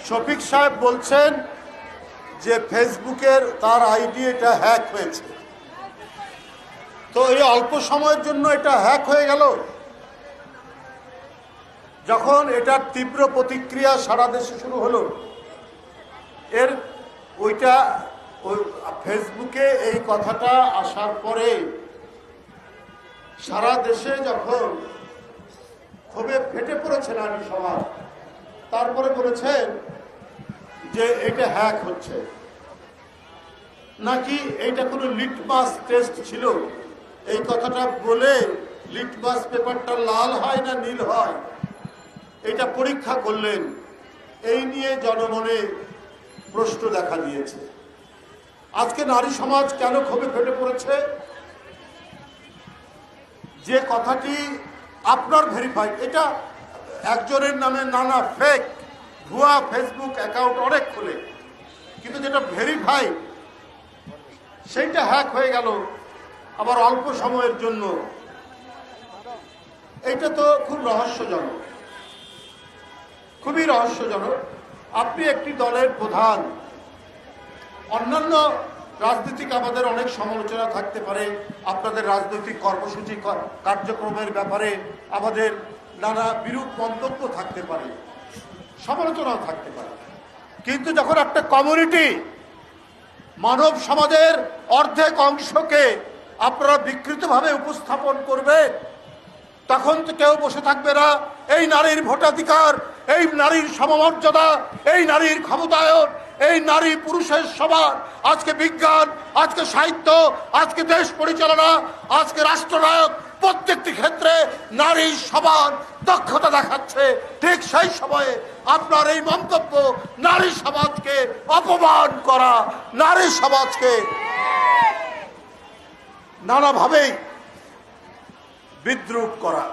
শফিক সাহেব বলছেন যে ফেসবুকের তার আইডি এটা হ্যাক হয়েছে। তো এই অল্প সময়ের জন্য এটা হ্যাক হয়ে গেল। যখন এটার তীব্র প্রতিক্রিয়া সারা দেশে শুরু হলো, ওই ফেসবুকে এই কথাটা আসার পরে সারা দেশে যখন ক্ষোভে ফেটে পড়েছে নারী সমাজ, তারপরে বলেছেন যে এটা হ্যাক হচ্ছে, নাকি এইটা কোনো লিটমাস টেস্ট ছিল। এই কথাটা বলে লিটমাস পেপারটা লাল হয় না নীল হয় এটা পরীক্ষা করলেন। এই নিয়ে জনমনে প্রশ্ন দেখা দিয়েছে। আজকে নারী সমাজ কেন ক্ষোভে ফেটে পড়েছে? যে কথাটি আপনার ভেরিফাইড, এটা একজনের নামে নানা ফেক ভুয়া ফেসবুক অ্যাকাউন্ট অনেক খোলে, কিন্তু যেটা ভেরিফাইড সেইটা হ্যাক হয়ে গেল আবার অল্প সময়ের জন্য। এইটা তো খুব রহস্যজনক, খুবই রহস্যজনক। আপনি একটি দলের প্রধান, অন্যান্য রাজনৈতিক আমাদের অনেক সমালোচনা থাকতে পারে, আপনাদের রাজনৈতিক কর্মসূচি কার্যক্রমের ব্যাপারে আমাদের নানা বিরূপ মন্তব্য থাকতে পারে, সমালোচনাও থাকতে পারে, কিন্তু যখন একটা কমিউনিটি মানব সমাজের অর্ধেক অংশকে আপনারা বিকৃতভাবে উপস্থাপন করবে, তখন তো কেউ বসে থাকবে না। এই নারীর ভোটাধিকার, এই নারীর সমমর্যাদা, এই নারীর ক্ষমতায়ন, এই নারী পুরুষের সমান, আজকে বিজ্ঞান, আজকে সাহিত্য, আজকে দেশ পরিচালনা, আজকে রাষ্ট্রনায়ক, প্রত্যেকটি ক্ষেত্রে নারী সমান দক্ষতা দেখাচ্ছে। ঠিক সেই সময়ে আপনার এই মন্তব্য নারী সমাজকে অপমান করা, নারী সমাজকে নানাভাবেই বিদ্রুপ করা।